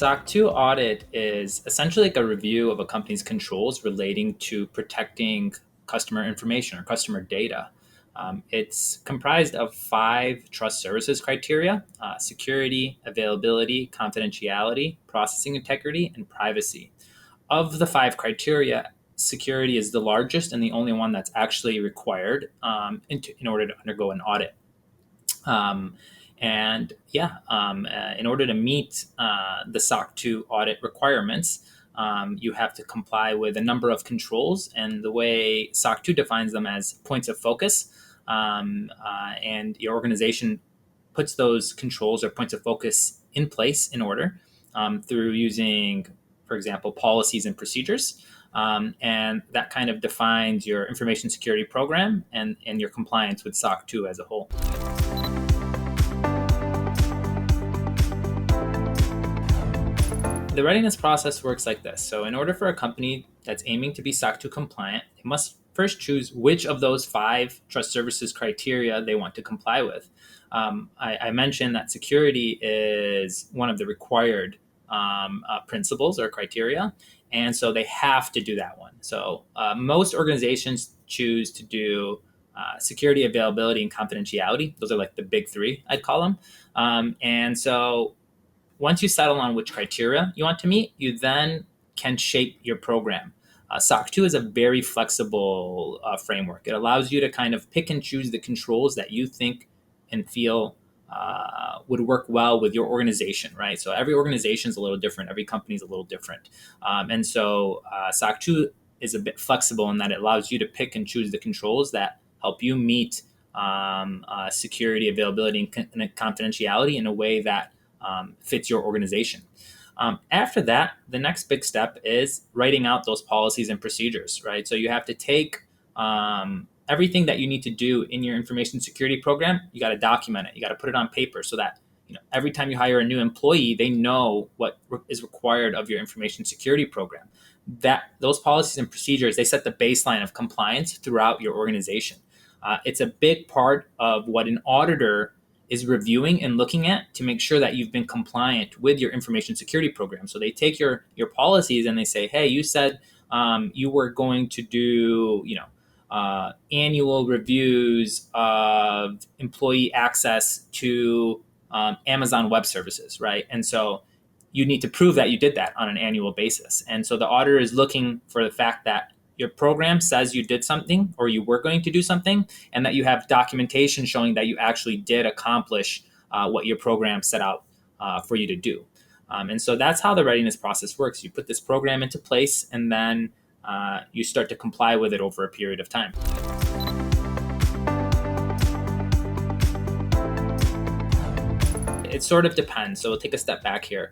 SOC 2 audit is essentially like a review of a company's controls relating to protecting customer information or customer data. It's comprised of five trust services criteria: security, availability, confidentiality, processing integrity, and privacy. Of the five criteria, security is the largest and the only one that's actually required in order to undergo an audit. Um, in order to meet the SOC 2 audit requirements, you have to comply with a number of controls, and the way SOC 2 defines them as points of focus. And your organization puts those controls or points of focus in place in order through using, for example, policies and procedures. And that kind of defines your information security program and your compliance with SOC 2 as a whole. The readiness process works like this. So in order for a company that's aiming to be SOC 2 compliant, it must first choose which of those five trust services criteria they want to comply with. I mentioned that security is one of the required principles or criteria, and so they have to do that one. So most organizations choose to do security, availability, and confidentiality. Those are like the big three, I'd call them. And so once you settle on which criteria you want to meet, you then can shape your program. SOC 2 is a very flexible framework. It allows you to kind of pick and choose the controls that you think and feel would work well with your organization, right? So every organization is a little different. Every company is a little different. And so SOC 2 is a bit flexible in that it allows you to pick and choose the controls that help you meet security, availability, and confidentiality in a way that fits your organization. After that, the next big step is writing out those policies and procedures, right? So you have to take everything that you need to do in your information security program. You got to document it. You got to put it on paper so that every time you hire a new employee, they know what is required of your information security program. That those policies and procedures, they set the baseline of compliance throughout your organization. It's a big part of what an auditor is reviewing and looking at to make sure that you've been compliant with your information security program. So they take your policies and they say, hey, you said you were going to do, annual reviews of employee access to Amazon Web Services, right? And so you need to prove that you did that on an annual basis. And so the auditor is looking for the fact that your program says you did something or you were going to do something, and that you have documentation showing that you actually did accomplish what your program set out for you to do. And so that's how the readiness process works. You put this program into place, and then you start to comply with it over a period of time. It sort of depends. So we'll take a step back here.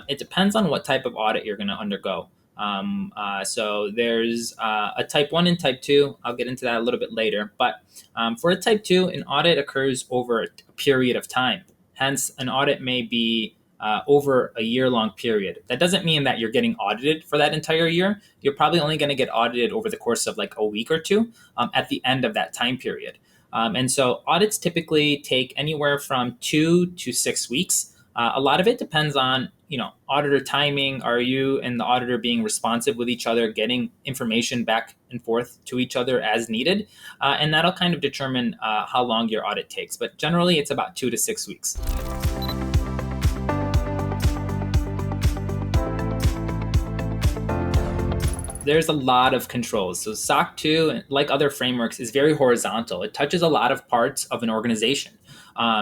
It depends on what type of audit you're going to undergo. So there's a type 1 and type 2. I'll get into that a little bit later. But for a type 2, an audit occurs over a period of time. Hence, an audit may be over a year-long period. That doesn't mean that you're getting audited for that entire year. You're probably only going to get audited over the course of like a week or two at the end of that time period. And so audits typically take anywhere from 2 to 6 weeks. A lot of it depends on auditor timing. Are you and the auditor being responsive with each other, getting information back and forth to each other as needed? And that'll kind of determine how long your audit takes. But generally, it's about 2 to 6 weeks. There's a lot of controls. So SOC 2, like other frameworks, is very horizontal. It touches a lot of parts of an organization.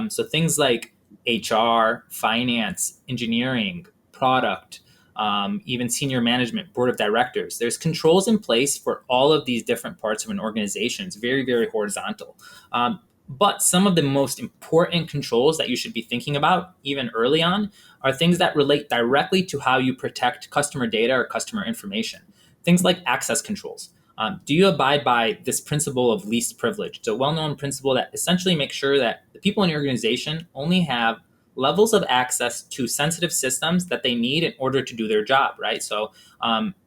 So things like HR, finance, engineering, product, even senior management, board of directors. There's controls in place for all of these different parts of an organization. It's very, very horizontal. But some of the most important controls that you should be thinking about, even early on, are things that relate directly to how you protect customer data or customer information. Things like access controls. Do you abide by this principle of least privilege? It's a well-known principle that essentially makes sure that the people in your organization only have levels of access to sensitive systems that they need in order to do their job, right? So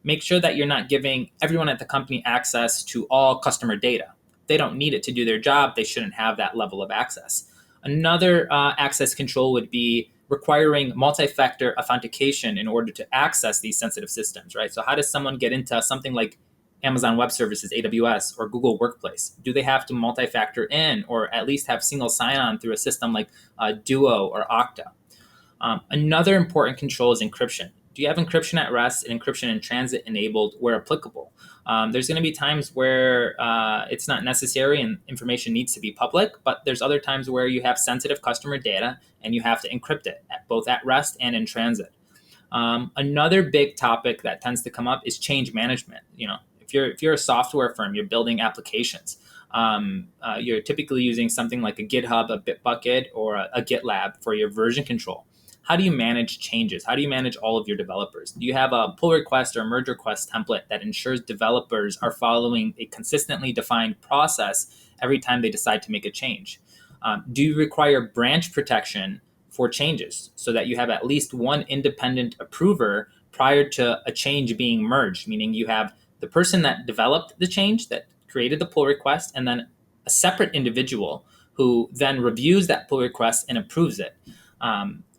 make sure that you're not giving everyone at the company access to all customer data. They don't need it to do their job. They shouldn't have that level of access. Another access control would be requiring multi-factor authentication in order to access these sensitive systems, right? So how does someone get into something like Amazon Web Services, AWS, or Google Workplace? Do they have to multi-factor in, or at least have single sign-on through a system like Duo or Okta? Another important control is encryption. Do you have encryption at rest and encryption in transit enabled where applicable? There's going to be times where it's not necessary and information needs to be public, but there's other times where you have sensitive customer data and you have to encrypt it, both at rest and in transit. Another big topic that tends to come up is change management. If you're a software firm, you're building applications. You're typically using something like a GitHub, a Bitbucket, or a GitLab for your version control. How do you manage changes? How do you manage all of your developers? Do you have a pull request or merge request template that ensures developers are following a consistently defined process every time they decide to make a change? Do you require branch protection for changes so that you have at least one independent approver prior to a change being merged, meaning you have the person that developed the change, that created the pull request, and then a separate individual who then reviews that pull request and approves it?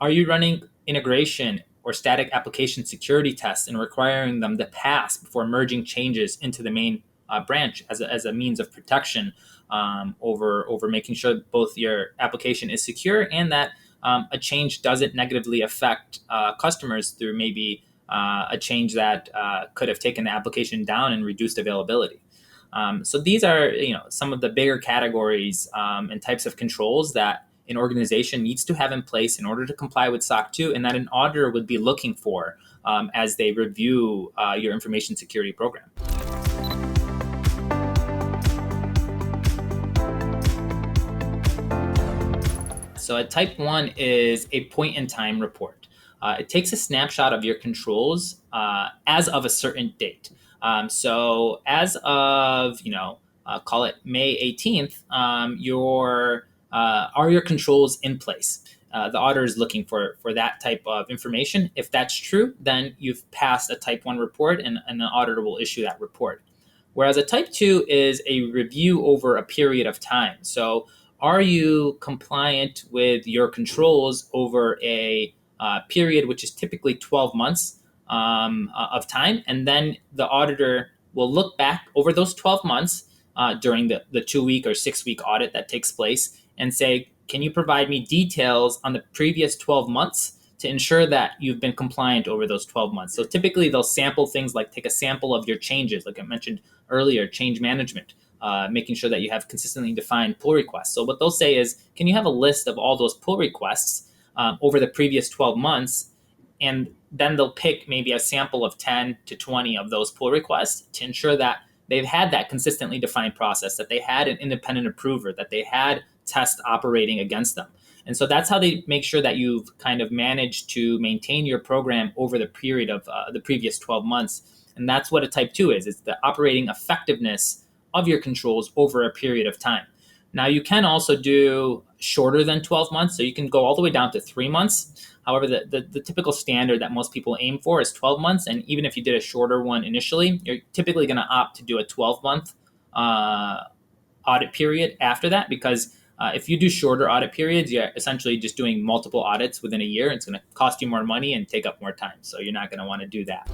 Are you running integration or static application security tests and requiring them to pass before merging changes into the main branch as a means of protection over making sure both your application is secure and that a change doesn't negatively affect customers through maybe a change that could have taken the application down and reduced availability? So these are some of the bigger categories and types of controls that an organization needs to have in place in order to comply with SOC 2, and that an auditor would be looking for as they review your information security program. So a type 1 is a point-in-time report. It takes a snapshot of your controls as of a certain date. So as of, call it May 18th, are your controls in place? The auditor is looking for that type of information. If that's true, then you've passed a type 1 report and an auditor will issue that report. Whereas a type 2 is a review over a period of time. So are you compliant with your controls over a period which is typically 12 months of time? And then the auditor will look back over those 12 months during the 2-week or 6-week audit that takes place and say, can you provide me details on the previous 12 months to ensure that you've been compliant over those 12 months? So typically they'll sample things like take a sample of your changes, like I mentioned earlier, change management, making sure that you have consistently defined pull requests. So what they'll say is, can you have a list of all those pull requests over the previous 12 months? And then they'll pick maybe a sample of 10 to 20 of those pull requests to ensure that they've had that consistently defined process, that they had an independent approver, that they had tests operating against them. And so that's how they make sure that you've kind of managed to maintain your program over the period of the previous 12 months. And that's what a type 2 is. It's the operating effectiveness of your controls over a period of time. Now, you can also do shorter than 12 months. So you can go all the way down to 3 months. However, the typical standard that most people aim for is 12 months. And even if you did a shorter one initially, you're typically going to opt to do a 12-month audit period after that, because if you do shorter audit periods, you're essentially just doing multiple audits within a year. It's going to cost you more money and take up more time. So you're not going to want to do that.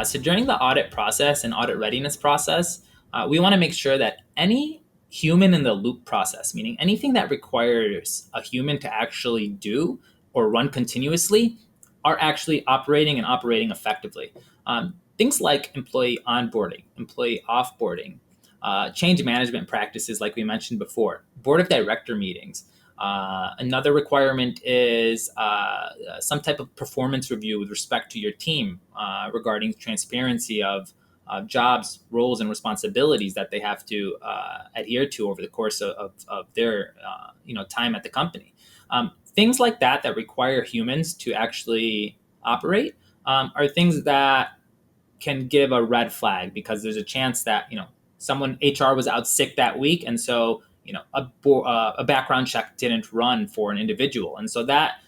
So during the audit process and audit readiness process, we want to make sure that any human in the loop process, meaning anything that requires a human to actually do or run continuously, are actually operating effectively. Things like employee onboarding, employee offboarding, change management practices like we mentioned before, board of director meetings. Another requirement is some type of performance review with respect to your team regarding transparency of jobs, roles, and responsibilities that they have to adhere to over the course of their time at the company. Things like that require humans to actually operate are things that can give a red flag, because there's a chance that someone HR was out sick that week, and so a background check didn't run for an individual, and so that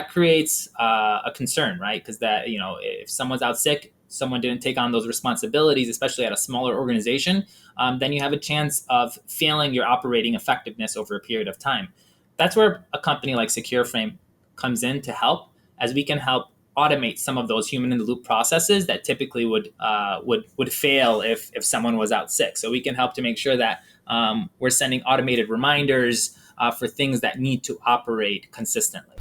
creates a concern, right? Because that if someone's out sick, someone didn't take on those responsibilities, especially at a smaller organization, then you have a chance of failing your operating effectiveness over a period of time. That's where a company like Secureframe comes in to help, as we can help automate some of those human in the loop processes that typically would fail if someone was out sick. So we can help to make sure that we're sending automated reminders for things that need to operate consistently.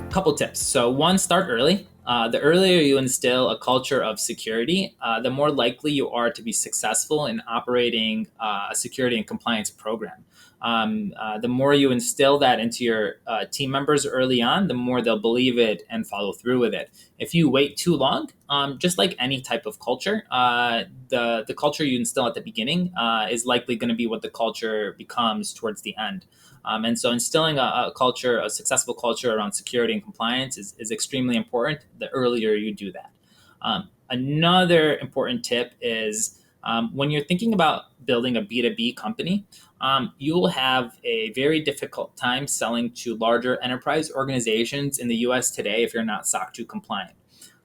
Couple tips. So one, start early. The earlier you instill a culture of security, the more likely you are to be successful in operating a security and compliance program. The more you instill that into your team members early on, the more they'll believe it and follow through with it. If you wait too long, just like any type of culture, the culture you instill at the beginning is likely going to be what the culture becomes towards the end. And so instilling a culture, a successful culture around security and compliance is extremely important the earlier you do that. Another important tip is when you're thinking about building a B2B company, you will have a very difficult time selling to larger enterprise organizations in the US today if you're not SOC 2 compliant.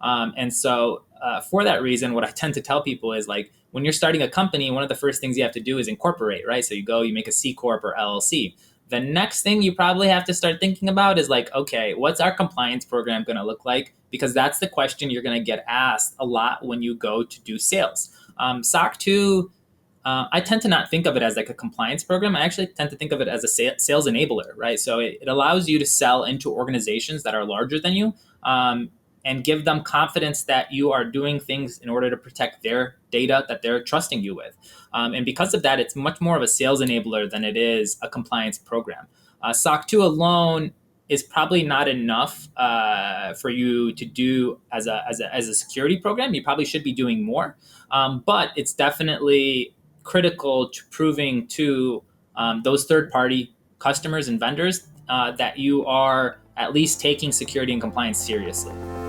And so for that reason, what I tend to tell people is like, when you're starting a company, one of the first things you have to do is incorporate, right? So you make a C Corp or LLC. The next thing you probably have to start thinking about is like, okay, what's our compliance program going to look like? Because that's the question you're going to get asked a lot when you go to do sales. SOC 2, I tend to not think of it as like a compliance program. I actually tend to think of it as a sales enabler, right? So it allows you to sell into organizations that are larger than you, and give them confidence that you are doing things in order to protect their data that they're trusting you with. And because of that, it's much more of a sales enabler than it is a compliance program. SOC 2 alone is probably not enough for you to do as a security program. You probably should be doing more, but it's definitely critical to proving to those third-party customers and vendors that you are at least taking security and compliance seriously.